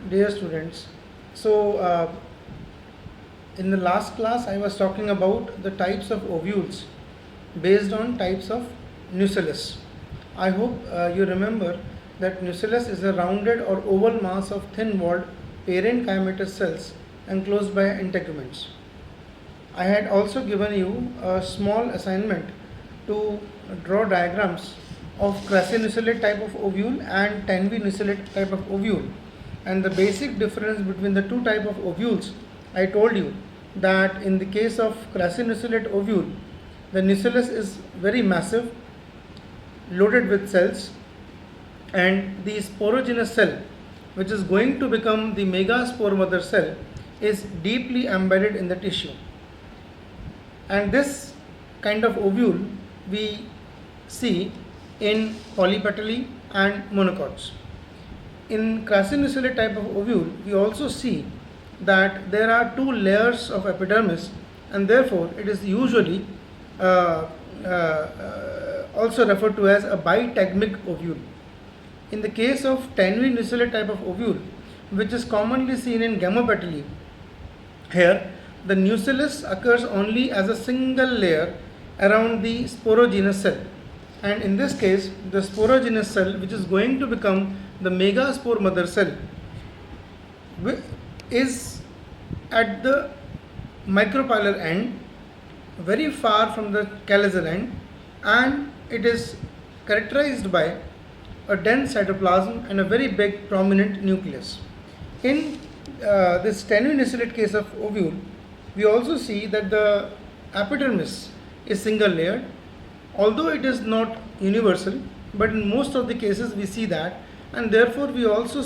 Dear students, in the last class I was talking about the types of ovules based on types of nucellus. I hope you remember that nucellus is a rounded or oval mass of thin-walled parenchymatous cells enclosed by integuments. I had also given you a small assignment to draw diagrams of crassinucellate type of ovule and tanvinucellate type of ovule, and the basic difference between the two type of ovules. I told you that in the case of crassinucellate ovule, the nucellus is very massive, loaded with cells, and the sporogenous cell, which is going to become the megaspore mother cell, is deeply embedded in the tissue. And this kind of ovule we see in polypetalae and monocots. In crassinucellate type of ovule, we also see that there are two layers of epidermis, and therefore it is usually also referred to as a bitegmic ovule. In the case of tanvinucellate type of ovule, which is commonly seen in gamopetalae, here the nucellus occurs only as a single layer around the sporogenous cell, and in this case the sporogenous cell, which is going to become the megaspore mother cell, is at the micropylar end, very far from the callosal end, and it is characterized by a dense cytoplasm and a very big prominent nucleus. In this tanvinucellate case of ovule, we also see that the epidermis is single layered, although it is not universal, but in most of the cases we see that, and therefore we also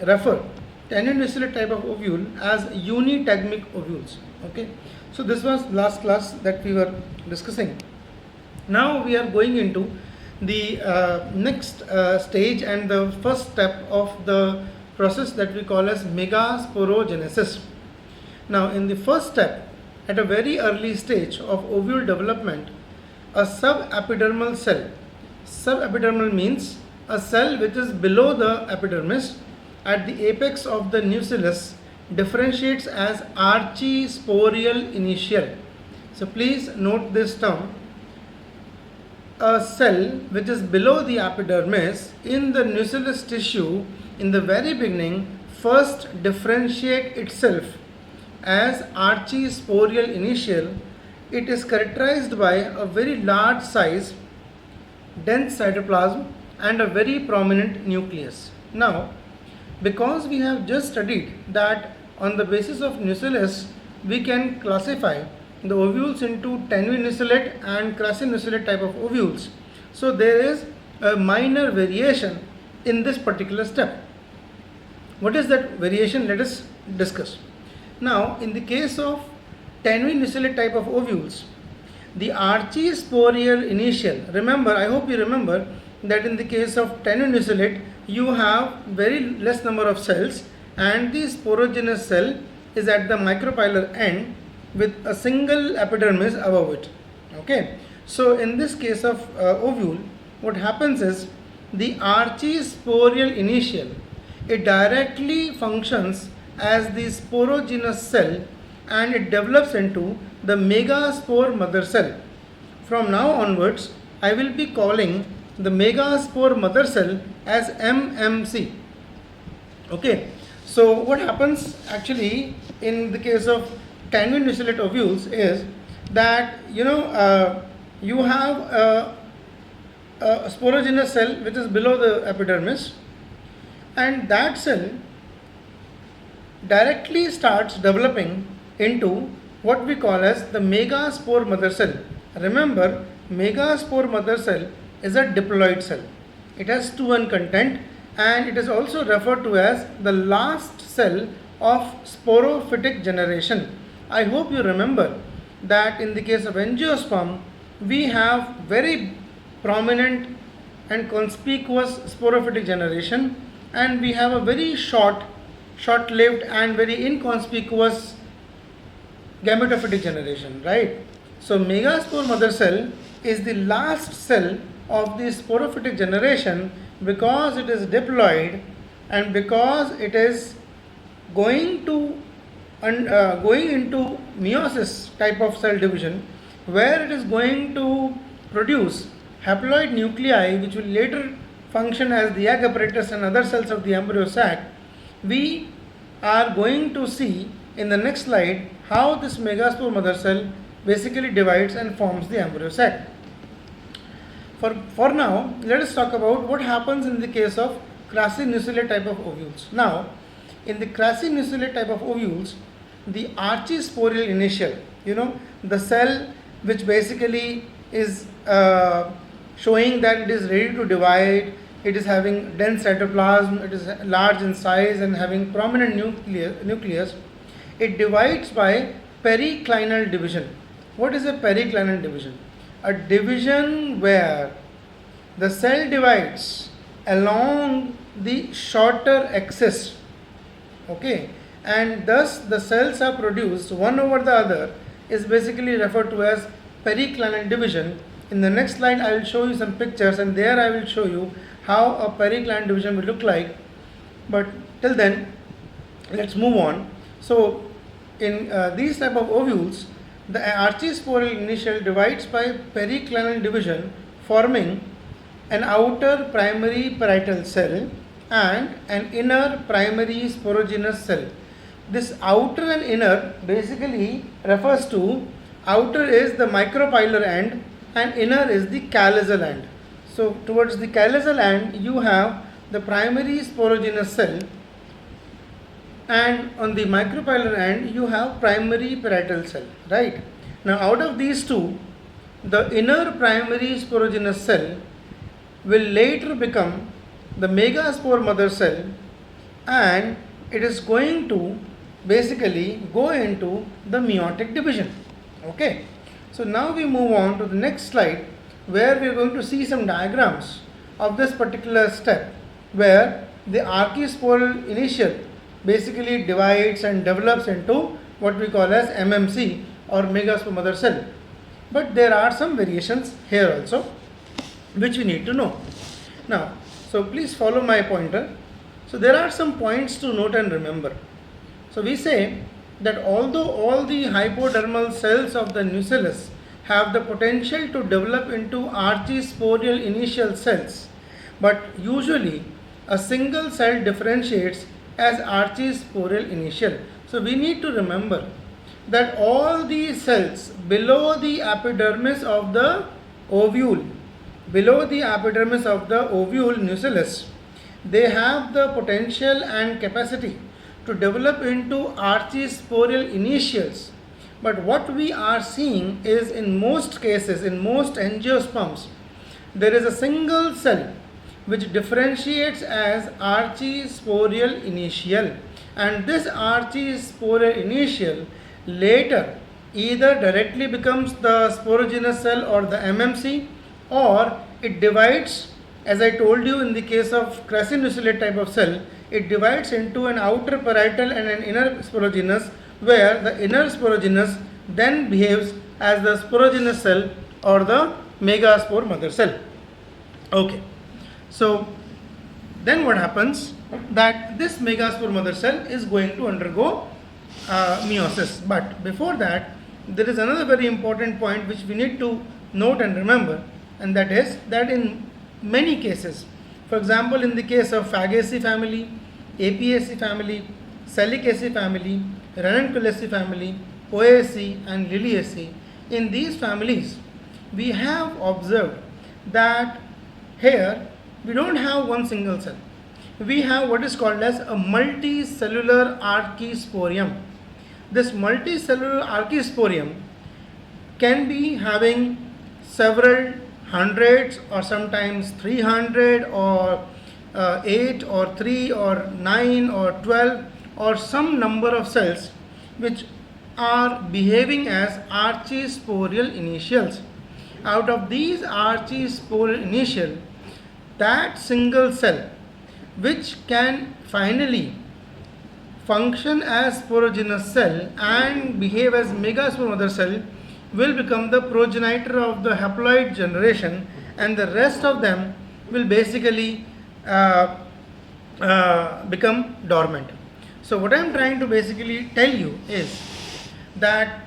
refer tanvinucellate type of ovule as unitegmic ovules. Okay, so this was last class that we were discussing. Now we are going into the next stage and the first step of the process that we call as megasporogenesis. Now, in the first step, at a very early stage of ovule development, a subepidermal cell, subepidermal means a cell which is below the epidermis at the apex of the nucellus, differentiates as archisporial initial. So please note this term. A cell which is below the epidermis in the nucellus tissue in the very beginning first differentiate itself as archisporial initial. It is characterized by a very large size, dense cytoplasm, and a very prominent nucleus. Now, because we have just studied that on the basis of nucellus we can classify the ovules into tanvinucellate and crassinucellate type of ovules, so there is a minor variation in this particular step. What is that variation? Let us discuss. Now, in the case of tanvinucellate type of ovules, the archisporial initial, remember, I hope you remember that in the case of tanvinucellate you have very less number of cells, and the sporogenous cell is at the micropylar end with a single epidermis above it. Okay, so in this case of ovule, what happens is the archisporial initial, it directly functions as the sporogenous cell and it develops into the megaspore mother cell. From now onwards, I will be calling the megaspore mother cell as MMC. Okay, so what happens actually in the case of tanvinucellate ovules is that you have a sporogenous cell which is below the epidermis, and that cell directly starts developing into what we call as the megaspore mother cell. Remember, megaspore mother cell is a diploid cell. It has 2N content, and it is also referred to as the last cell of sporophytic generation. I hope you remember that in the case of angiosperm, we have very prominent and conspicuous sporophytic generation, and we have a very short-lived and very inconspicuous gametophytic generation, right? So megaspore mother cell is the last cell of the sporophytic generation because it is diploid and because it is going to going into meiosis type of cell division, where it is going to produce haploid nuclei which will later function as the egg apparatus and other cells of the embryo sac, we are going to see in the next slide how this megaspore mother cell basically divides and forms the embryo sac. For now, let us talk about what happens in the case of crassinucleate type of ovules. Now, in the crassinucleate type of ovules, the archisporial initial, the cell which basically is showing that it is ready to divide, it is having dense cytoplasm, it is large in size and having prominent nucleus, it divides by periclinal division. What is a periclinal division? A division where the cell divides along the shorter axis, okay, and thus the cells are produced one over the other is basically referred to as periclinal division. In the next slide I will show you some pictures, and there I will show you how a periclinal division will look like, but till then let's move on. So in these type of ovules, the archisporial initial divides by periclinal division, forming an outer primary parietal cell and an inner primary sporogenous cell. This outer and inner basically refers to, outer is the micropylar end and inner is the callosal end. So towards the callosal end you have the primary sporogenous cell, and on the micropylar end you have primary parietal cell, right? Now out of these two, the inner primary sporogenous cell will later become the megaspore mother cell, and it is going to basically go into the meiotic division. Okay, so now we move on to the next slide, where we are going to see some diagrams of this particular step, where the archisporal initial basically divides and develops into what we call as MMC or megaspore mother cell. But there are some variations here also which we need to know. Now, so please follow my pointer. So there are some points to note and remember. So we say that although all the hypodermal cells of the nucellus have the potential to develop into archisporial initial cells, but usually a single cell differentiates as archisporial initial. So we need to remember that all these cells below the epidermis of the ovule, nucellus, they have the potential and capacity to develop into archisporial initials. But what we are seeing is, in most cases, in most angiosperms, there is a single cell which differentiates as archisporial initial, and this archisporial initial later either directly becomes the sporogenous cell or the MMC, or it divides, as I told you in the case of crassinucleate type of cell, it divides into an outer parietal and an inner sporogenous, where the inner sporogenous then behaves as the sporogenous cell or the megaspore mother cell. Okay, so then what happens, that this megaspore mother cell is going to undergo meiosis. But before that, there is another very important point which we need to note and remember, and that is that in many cases, for example in the case of Fagaceae family, Apiaceae family, Salicaceae family, Ranunculaceae family, Poaceae and Liliaceae, in these families we have observed that here we don't have one single cell. We have what is called as a multicellular archisporium. This multicellular archisporium can be having several hundreds or sometimes 300 or 8 or 3 or 9 or 12 or some number of cells which are behaving as archisporial initials. Out of these archisporial initial, that single cell which can finally function as sporogenous cell and behave as megaspore mother cell will become the progenitor of the haploid generation, and the rest of them will basically become dormant. So what I am trying to basically tell you is that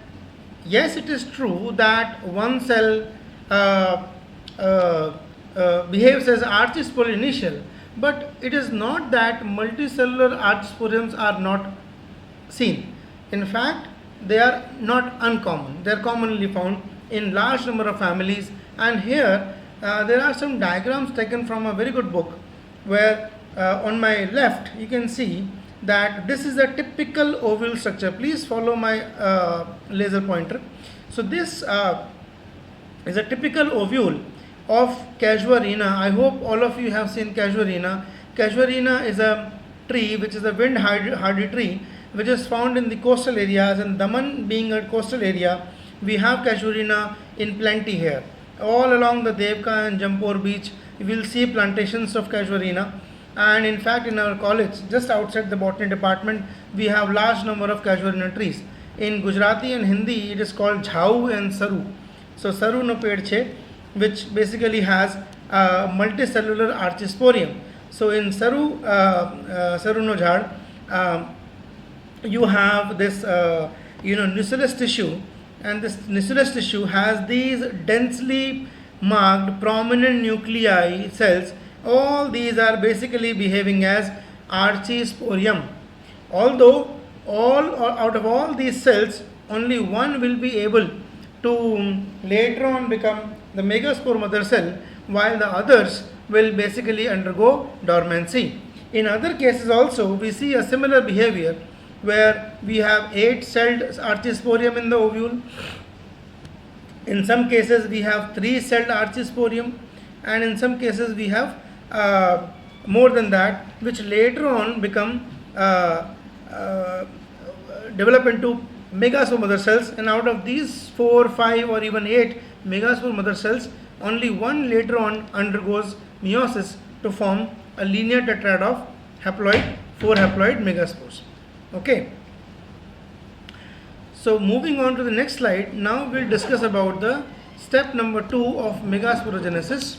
yes, it is true that one cell uh, behaves as archispore initial, but it is not that multicellular archisporiums are not seen. In fact, they are not uncommon. They are commonly found in large number of families. And here there are some diagrams taken from a very good book, where on my left you can see that this is a typical ovule structure. Please follow my laser pointer. So this is a typical ovule of Casuarina. I hope all of you have seen Casuarina. Casuarina is a tree which is a wind hardy tree which is found in the coastal areas, and Daman being a coastal area, we have Casuarina in plenty here. All along the Devka and Jampur beach, you will see plantations of Casuarina. And in fact, in our college, just outside the botany department, we have large number of Casuarina trees. In Gujarati and Hindi, it is called Jhau and Saru. So Saru no ped che, which basically has multicellular archisporium. So in Saru no jhad, you have this nucleus tissue, and this nucleus tissue has these densely marked prominent nuclei cells. All these are basically behaving as archisporium. Although out of all these cells, only one will be able to later on become the megaspore mother cell, while the others will basically undergo dormancy. In other cases also, we see a similar behavior where we have 8-celled archisporium in the ovule. In some cases we have 3-celled archisporium, and in some cases we have more than that, which later on become develop into megaspore mother cells. And out of these 4, 5 or even 8 megaspore mother cells, only one later on undergoes meiosis to form a linear tetrad of 4 haploid megaspores. Okay. So moving on to the next slide, now we'll discuss about the step number 2 of megasporogenesis.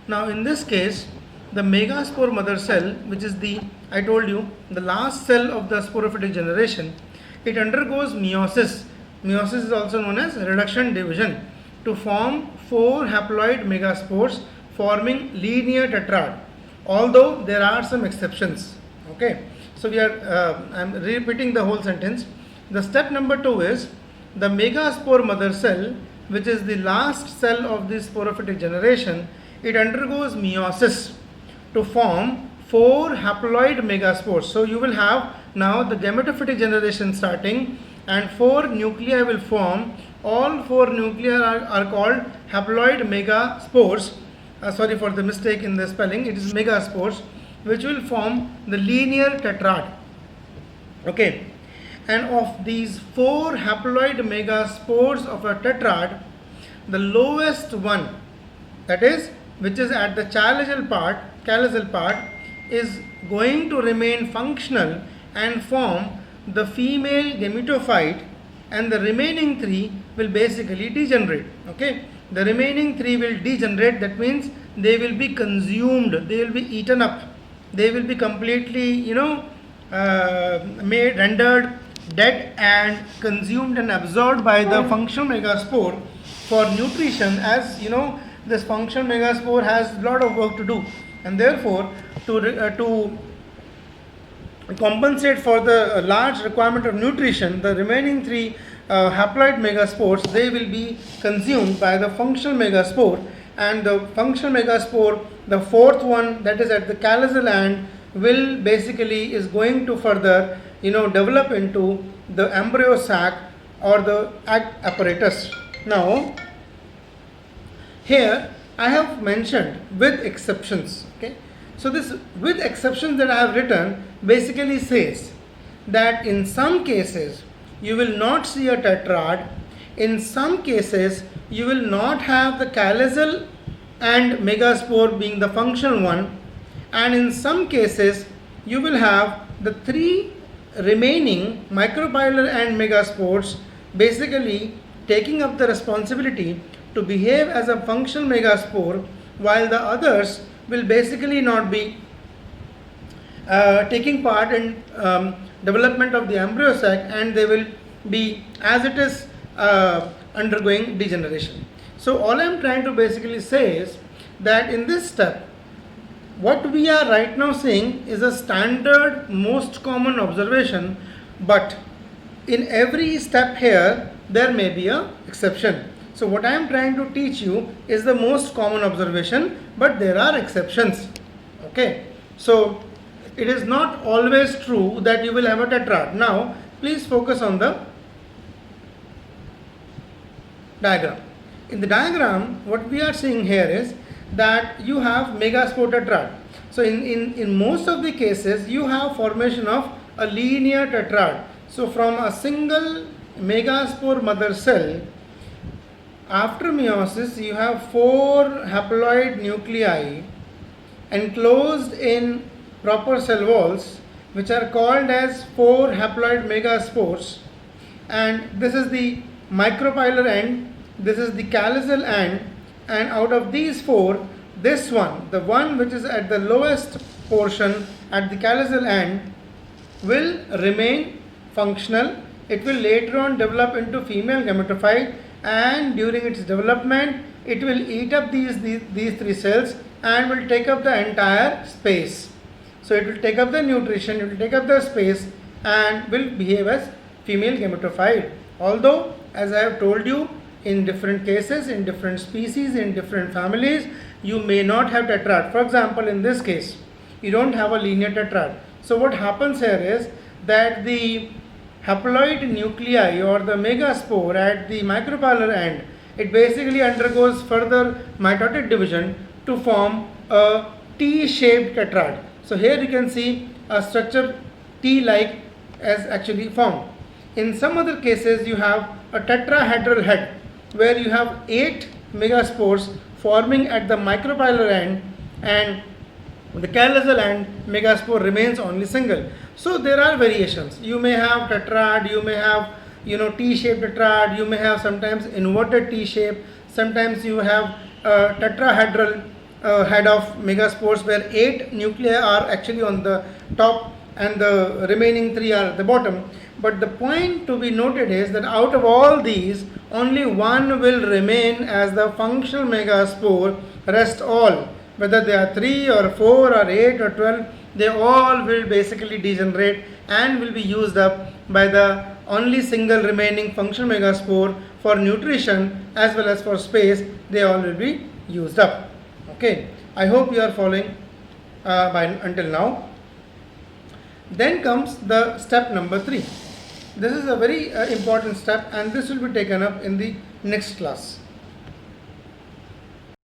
Now in this case, the megaspore mother cell, which is I told you, the last cell of the sporophytic generation, it undergoes meiosis. Meiosis is also known as reduction division to form 4 haploid megaspores forming linear tetrad, although there are some exceptions. Okay. So I'm repeating the whole sentence. The step number 2 is the megaspore mother cell, which is the last cell of this sporophytic generation. It undergoes meiosis to form 4 haploid megaspores. So you will have now the gametophytic generation starting, and 4 nuclei will form. All 4 nuclei are called haploid megaspores. Sorry for the mistake in the spelling. It is megaspores, which will form the linear tetrad. Okay, and of these 4 haploid megaspores of a tetrad, the lowest one, that is, which is at the callosal part, is going to remain functional and form the female gametophyte, and the remaining 3 will basically degenerate. Okay, the remaining 3 will degenerate. That means they will be consumed, they will be eaten up. They will be completely, rendered dead and consumed and absorbed by the functional megaspore for nutrition. As you know, this functional megaspore has a lot of work to do, and therefore to compensate for the large requirement of nutrition, the remaining 3 haploid megaspores, they will be consumed by the functional megaspore. And the functional megaspore, the 4th one, that is at the callosal end, will basically is going to further develop into the embryo sac or the egg apparatus. Now here I have mentioned with exceptions. Okay, so this with exceptions that I have written basically says that in some cases you will not see a tetrad, in some cases you will not have the callosal and megaspore being the functional one, and in some cases you will have the 3 remaining microbialar and megaspores basically taking up the responsibility to behave as a functional megaspore, while the others will basically not be taking part in development of the embryo sac, and they will be as it is undergoing degeneration. So all I am trying to basically say is that in this step, what we are right now seeing is a standard most common observation, but in every step here there may be a exception. So what I am trying to teach you is the most common observation, but there are exceptions. Okay, so it is not always true that you will have a tetrad. Now please focus on the diagram. In the diagram, what we are seeing here is that you have megaspore tetrad. So in most of the cases, you have formation of a linear tetrad. So from a single megaspore mother cell, after meiosis, you have 4 haploid nuclei enclosed in proper cell walls, which are called as 4 haploid megaspores. And this is the micropylar end, this is the callosal end, and out of these 4, this one, the one which is at the lowest portion at the callosal end, will remain functional. It will later on develop into female gametophyte, and during its development it will eat up these 3 cells and will take up the entire space. So it will take up the nutrition, it will take up the space and will behave as female gametophyte. Although, as I have told you, in different cases, in different species, in different families, you may not have tetrad. For example, in this case, you don't have a linear tetrad. So what happens here is that the haploid nuclei or the megaspore at the micropylar end, it basically undergoes further mitotic division to form a T-shaped tetrad. So here you can see a structure T-like as actually formed. In some other cases, you have a tetrahedral head where you have 8 megaspores forming at the micropylar end, and the callosal end megaspore remains only single. So there are variations. You may have tetrad, you may have T-shaped tetrad, you may have sometimes inverted T-shape, sometimes you have tetrahedral head of megaspores where 8 nuclei are actually on the top and the remaining 3 are at the bottom. But the point to be noted is that out of all these, only one will remain as the functional megaspore. Rest all, whether they are 3 or 4 or 8 or 12, they all will basically degenerate and will be used up by the only single remaining functional megaspore for nutrition as well as for space. They all will be used up. Okay, I hope you are following until now. Then comes the step number 3. This is a very important step, and this will be taken up in the next class.